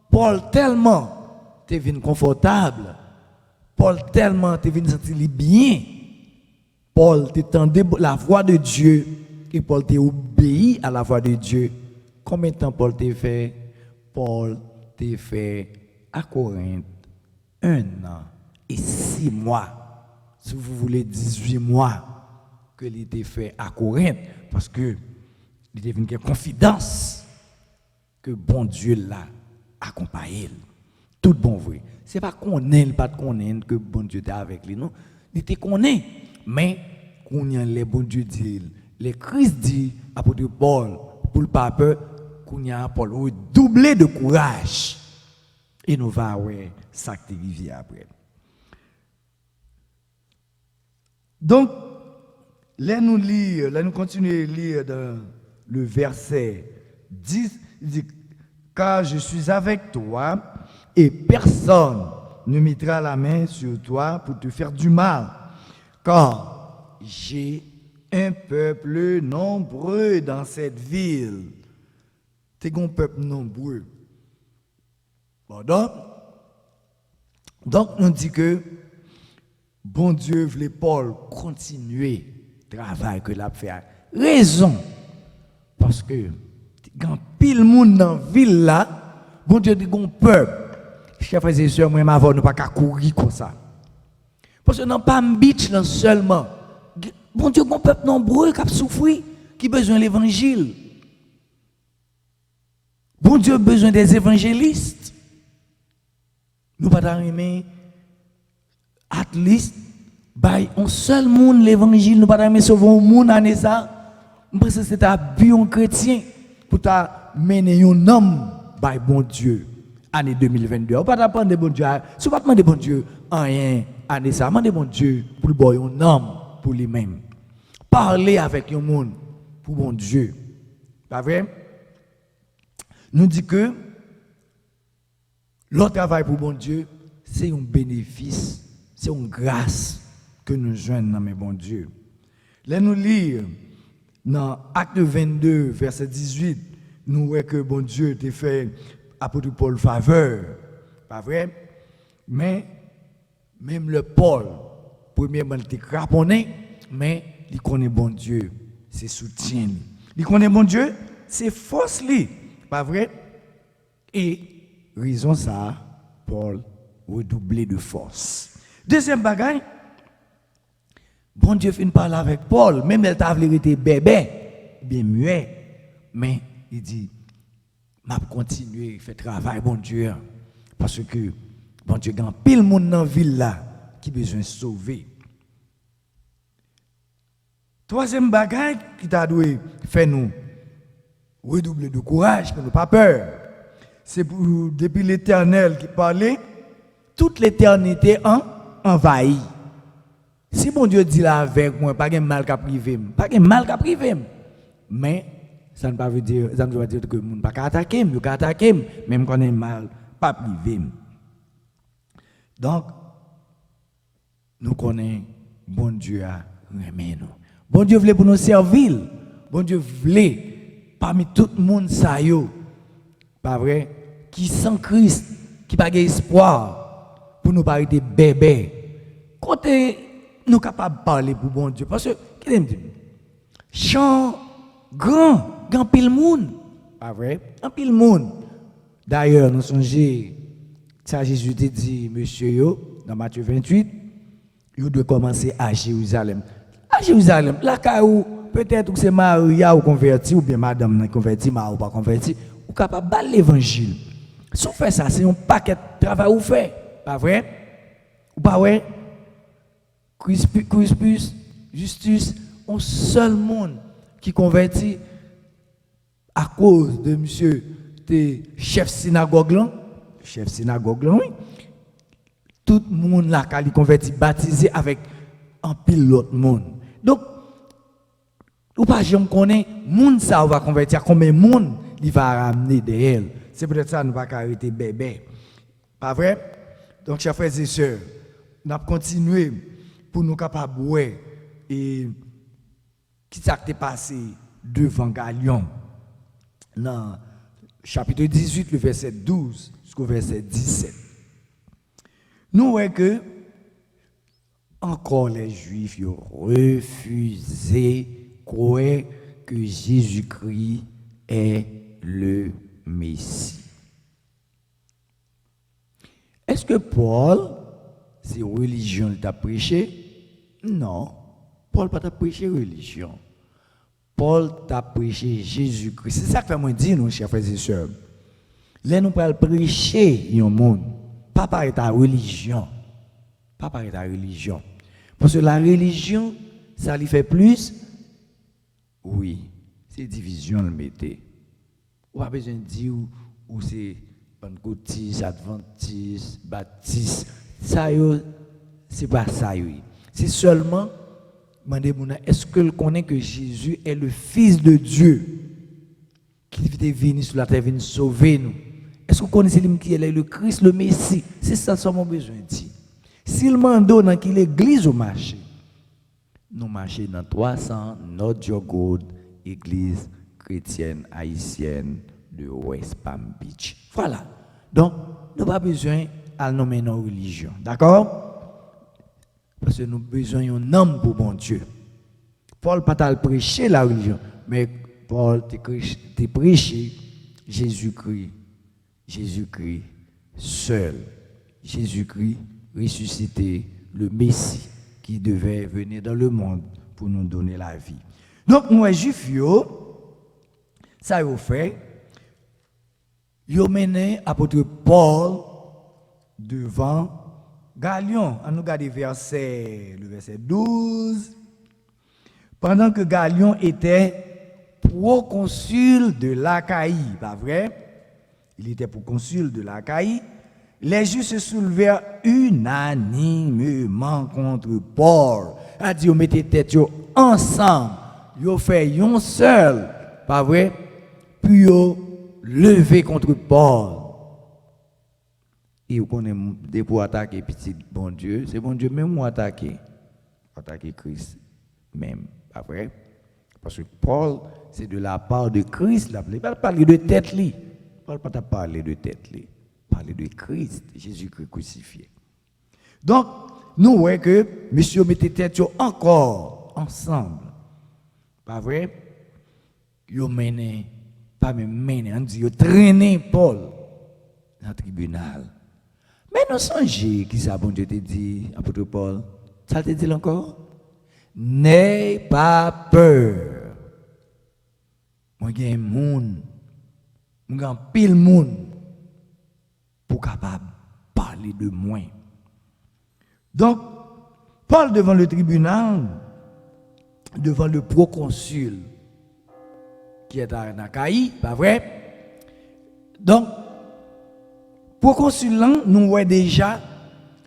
Paul tellement devine confortable, Paul tellement devine sentir bien. Paul t'entendait la voix de Dieu et Paul t'a obéi à la voix de Dieu. Combien de temps Paul t'a fait? Paul t'a fait à Corinthe 1 an et 6 mois. Si vous voulez 18 mois que il t'a fait à Corinthe parce que il devient une confidence que bon Dieu l'a accompagné. Tout bon vrai. C'est pas qu'on aime, pas qu'on aime que bon Dieu est avec lui, non. Il te connaît. Mais, qu'on y a les bon Dieu dit, les Christ dit, apôtre Paul, pour le pape, qu'on y a Paul, doublé de courage. Et nous va ouais, ça qui arrive après. Donc, là nous continuons à lire dans le verset 10, il dit, car je suis avec toi et personne ne mettra la main sur toi pour te faire du mal. Car j'ai un peuple nombreux dans cette ville. C'est un peuple nombreux. Bon, donc, on dit que bon Dieu voulait Paul continuer le travail que l'a fait. Raison. Parce que quand pile monde dans la ville là, bon Dieu dit qu'on peuple. Chers frères et sœurs, moi, ma voix ne pas qu'à courir comme ça. Parce que dans Palm Beach, là, seulement, bon Dieu, un peuple nombreux qui a souffert, qui a besoin de l'évangile. Bon Dieu a besoin des évangélistes. Nous ne pouvons pas aimer, at least, un seul monde l'évangile, nous ne pouvons pas aimer sauver un monde en ça. Je pense que c'est un but chrétien pour mener un homme par bon Dieu. Année 2022. On ne peut pas demander bon Dieu. Si on ne peut pas demander bon Dieu, rien, année ça, demander bon Dieu pour le boy un homme pour lui-même. Parler avec un monde pour bon Dieu. Pas vrai? Nous dit que le travail pour bon Dieu, c'est un bénéfice, c'est une grâce que nous joignons dans mes bon Dieu. Là nous lire dans Acte 22, verset 18, nous voyons que bon Dieu t'a fait apôtre Paul faveur. Pas vrai? Mais même le Paul, premièrement, il était craponné, mais il connaît bon Dieu, c'est soutien. Il connaît bon Dieu, c'est force lui. Pas vrai? Et raison ça, Paul redoublé de force. Deuxième bagaille, bon Dieu finit parler avec Paul, même elle t'a voulu être bébé, bien muet, mais il dit, m'a continuer faire travail bon Dieu parce que bon Dieu grand pile monde dans ville là qui besoin de sauver. Troisième bagaille qui t'a dû faire nous redoubler de courage pour ne pas peur. C'est depuis l'Éternel qui parlait, toute l'éternité envahie. Si bon Dieu dit là avec moi, pas de mal qu'à priver, pas de mal qu'à priver. Mais ça ne veut pas dire que le monde pas attaquer, il peut attaquer, même quand on est mal, pas priver. Donc, nous connaissons bon Dieu à remettre nous. Bon Dieu voulait pour nous servir. Bon Dieu voulait parmi tout le monde ça yo, pas vrai, qui sans Christ, qui pas espoir pour nous pas être bébé. Côté nous capables de parler pour bon Dieu parce que qu'est-ce que chant grand pile monde, pas vrai, un pile monde. D'ailleurs, nous songez ça Jésus te dit monsieur yo dans Matthieu 28, il doit commencer à Jérusalem. À Jérusalem, là où peut-être que c'est Maria ou converti ou bien madame converti, Maria ou pas converti, ou capable de l'évangile. Si on fait ça, c'est un paquet de travail ou fait, pas vrai? Ou pas vrai? Crispus, Justus, un seul monde qui convertit à cause de monsieur de chef synagogue là, oui. Tout le monde là qui est converti, baptisé avec un pilote monde. Donc, ou pas jamais connaît monde ça va convertir combien de monde il va ramener derrière. C'est peut-être ça nous va arrêter bébé. Pas vrai? Donc chers frères et sœurs, nous allons continuer pour nous capables ouais et qui s'est passé devant Galion dans chapitre 18 le verset 12 jusqu'au verset 17. Nous voyons que encore les Juifs ont refusé croire que Jésus-Christ est le Messie. Est-ce que Paul, c'est religion qu'il a prêché? Non, Paul n'a pas prêché religion. Paul t'a prêché Jésus-Christ. C'est ça que fait moi dire, nous, chers frères et sœurs. Là, nous pouvons prêcher un monde, pas par ta religion. Pas par ta religion. Parce que la religion, ça lui fait plus. Oui, c'est division le mettez. On n'a pas besoin de dire où c'est pentecôtiste, adventiste, baptiste. Ça, c'est pas ça. C'est seulement, est-ce que vous connaissez que Jésus est le Fils de Dieu qui est venu sur la terre, venu sauver nous? Est-ce que vous connaissez qui est le Christ, le Messie? C'est ça que nous avons besoin de dire. S'il m'a donné qu'il l'église au marché, nous marchons dans 300 North Jogod, église chrétienne haïtienne de West Palm Beach. Voilà. Donc, nous n'avons pas besoin de nommer nos religions. D'accord? Parce que nous avons besoin d'un homme pour bon Dieu. Paul n'a pas prêché la religion, mais Paul a prêché Jésus-Christ. Jésus-Christ seul. Jésus-Christ ressuscité le Messie qui devait venir dans le monde pour nous donner la vie. Donc, nous, les Juifs, ça y fait, ils ont mené l'apôtre Paul devant Galion. On nous regarde le verset 12. Pendant que Galion était proconsul de l'Achaïe, pas vrai? Il était proconsul de l'Achaïe. Les Juifs se soulevèrent unanimement contre Paul. A dit, ils mettaient tête ensemble. Ils ont fait un seul, pas vrai? Puis ils ont levé contre Paul. Et vous connaissez, pour attaquer petit bon Dieu, c'est bon Dieu même ou attaquer Christ même, pas vrai? Parce que Paul, c'est de la part de Christ. Il ne parle pas parler de tête. Il ne parle pas parler de tête. Il parle de Christ, Jésus-Christ crucifié. Donc, nous voyons que monsieur mettait tête encore ensemble. Pas vrai? Ils ont mené, pas même mené, on dit, ils ont traîné Paul dans le tribunal. Mais nous songez qui ça, bon Dieu te dit, apôtre Paul, ça te dit encore? N'aie pas peur. Moi, j'ai un monde, j'ai un pile monde pour capable parler de moi. Donc, Paul devant le tribunal, devant le proconsul qui est à Nakaï, pas vrai? Donc, proconsul là, nous voyons déjà,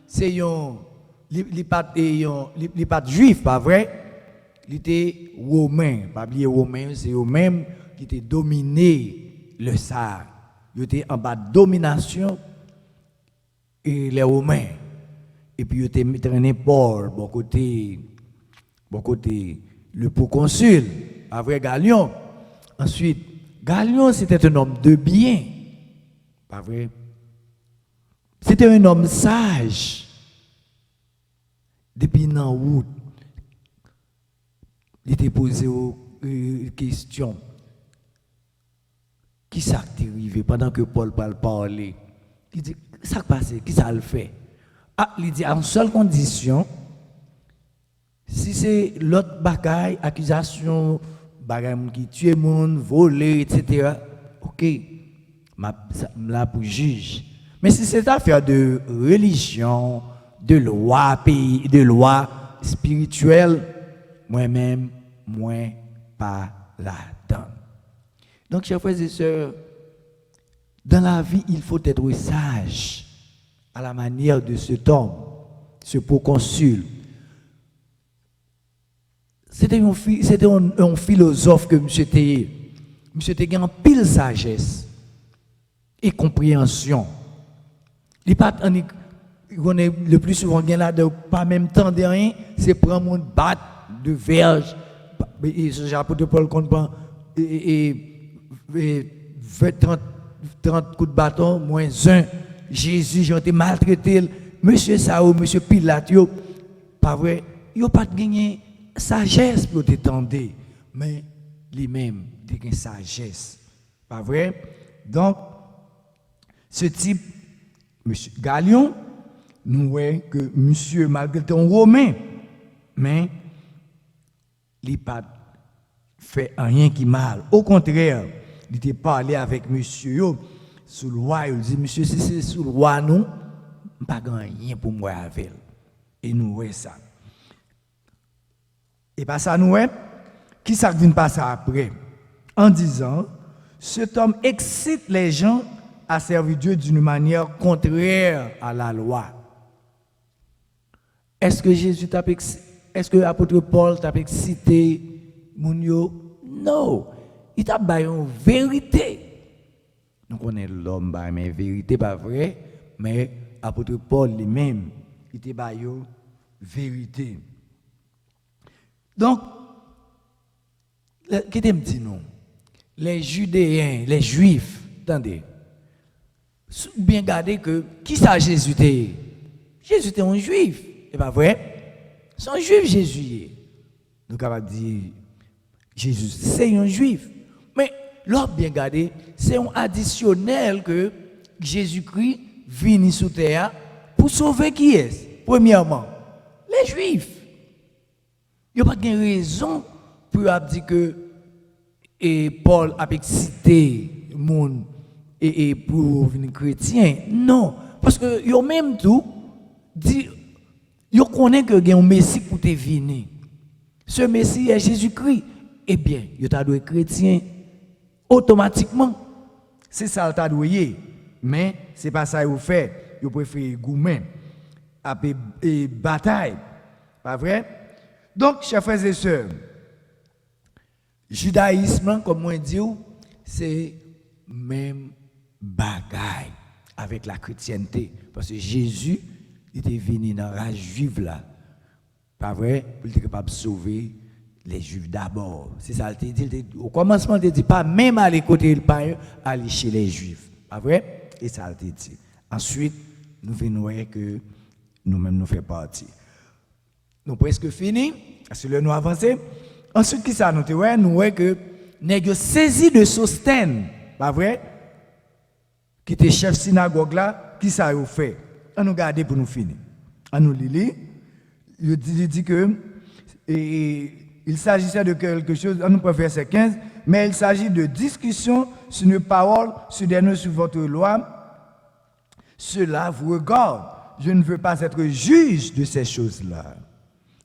c'est les pas juifs, pas vrai? Il était romain, pas oublier romain, c'est eux-mêmes qui étaient dominé le Sahara. Ils étaient en bas de domination et les Romains. Et puis ils étaient traîné Paul, bon côté le proconsul, pas vrai Galion. Ensuite, Galion c'était un homme de bien, pas vrai? C'était un homme sage. Depuis dans la route, il était posé une question. Qui ça qui est arrivé pendant que Paul parlait? Il dit, ça qui passe, qui ça le fait? Ah, il dit, en seule condition, si c'est l'autre bagaille, accusation, bagaille qui tue monde, voler, etc., ok, là pour juge. Mais si c'est affaire de religion, de loi, pays, de loi spirituelle, moi-même, moi, pas là-dedans. Donc, chers frères et sœurs, dans la vie, il faut être sage à la manière de cet homme, ce proconsul. C'était un philosophe que monsieur était en pile sagesse et compréhension. Il pas le plus souvent là de pas même temps de rien, c'est prendre mon batte de verge et ce l'apôtre Paul comprend et 30 coups de bâton moins 1 Jésus j'ai été maltraité monsieur Sao monsieur Pilate yo pas vrai yo pas gagné sagesse pour t'étendre mais lui-même il a une sagesse pas vrai donc ce type monsieur Galion nous voyons que monsieur malgré un romain mais il n'a pas fait rien qui mal au contraire il était parlé avec monsieur sous le roi il dit monsieur si c'est sous le roi nous pas rien pour moi avec et nous voyons ça et pas ça nous voyons qui ça vient passer après en disant cet homme excite les gens à servir Dieu d'une manière contraire à la loi. Est-ce que Jésus t'a excité? Est-ce que l'apôtre Paul t'a excité? Mounio? Non. Il t'a baillé une vérité. Nous connaissons l'homme, mais vérité pas vrai, mais l'apôtre Paul lui-même, il t'a baillé une vérité. Donc, qu'est-ce que me dit nous? Les Judéens, les Juifs, attendez, bien garder que qui ça Jésus était? Jésus était un Juif, c'est pas vrai? C'est un Juif Jésus. Nous capable dire Jésus c'est un Juif, mais l'autre bien gardé, c'est un additionnel que Jésus-Christ vient sur terre pour sauver qui est? Premièrement, les Juifs. Il n'y a pas de raison pour dire que Paul a excité le monde et pour venir chrétien. Non, parce que yo même tout dit yo connaît que il y a un Messie pour te venir. Ce Messie est Jésus-Christ. Eh bien, yo t'a doué chrétien automatiquement. C'est ça t'a doué. Mais c'est pas ça yo fait. Yo préfère gourmet et bataille. Pas vrai? Donc, chers frères et sœurs, judaïsme, comme on dit, c'est même bagaille avec la chrétienté. Parce que Jésus était venu dans la juive là. Pas vrai? Pour être capable de sauver les juifs d'abord. C'est ça, il dit. Au commencement, il dit pas même aller côté le païen, aller chez les juifs. Pas vrai? Et ça, il dit. Ensuite, nous venons voir que nous-mêmes nous faisons partie. Nous presque fini, parce que nous avançons. Ensuite, qui ça nous voyons? Nous voyons que nous avons saisi de Sosthène, pas vrai? Qui était chef synagogue là, qui ça a fait? On nous garder pour nous finir. On nous lire. Il dit que il s'agissait de quelque chose, on nous peut verset 15, mais il s'agit de discussion sur une parole, sur des noms sur votre loi. Cela vous regarde. Je ne veux pas être juge de ces choses-là.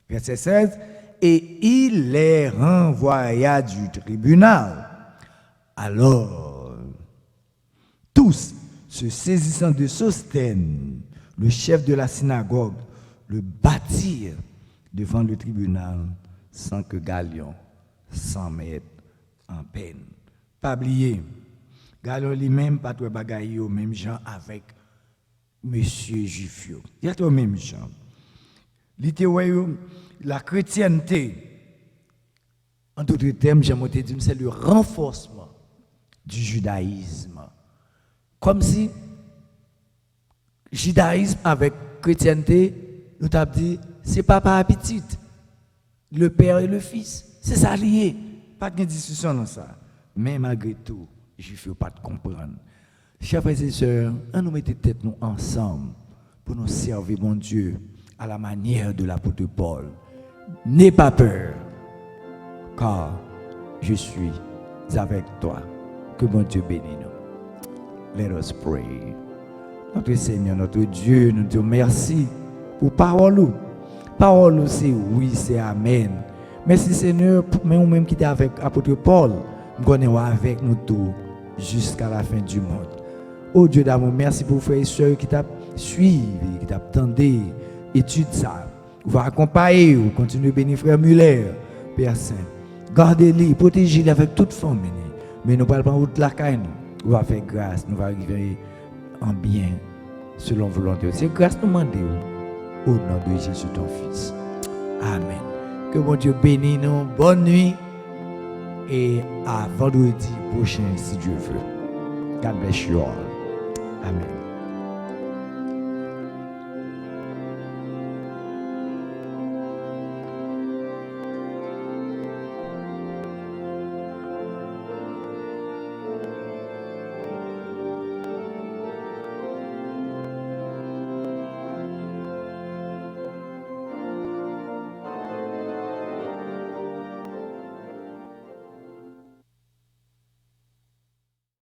Verset 16, et il les renvoya du tribunal. Alors, tous, se saisissant de Sosthène, le chef de la synagogue, le battirent devant le tribunal sans que Galion s'en mette en peine. Pas oublier, Galion lui-même pas trop bagaille au même genre avec Monsieur Juifio. Il y a au même genre. La chrétienté, en d'autres termes, j'aimerais dire, c'est le renforcement du judaïsme. Comme si judaïsme avec chrétienté, nous t'avons dit, c'est papa et petite, le père et le fils, c'est ça lié. Pas de discussion dans ça. Mais malgré tout, je ne peux pas te comprendre. Chers frères et sœurs, on nous mettait tête nous ensemble pour nous servir, mon Dieu, à la manière de l'apôtre Paul. N'aie pas peur, car je suis avec toi. Que mon Dieu bénisse nous. Let us pray. Notre Seigneur, notre Dieu, nous disons merci pour parole. Parole, c'est oui, c'est amen. Merci Seigneur, même qui était avec l'apôtre Paul, nous sommes avec nous tous jusqu'à la fin du monde. Oh Dieu d'amour, merci pour frères et sœurs qui t'a suivi, qui t'a attendu, étude ça. Vous va accompagner, vous continuez à bénir frère Muller, Père Saint. Gardez-les, protégez-les avec toute famille. Mais nous ne parlons pas de route la caille. Nous va faire grâce, nous va arriver en bien, selon volonté. C'est grâce nous demandons au nom de Jésus ton Fils. Amen. Que mon Dieu bénisse nous. Bonne nuit et à vendredi prochain si Dieu veut. God bless you all. Amen.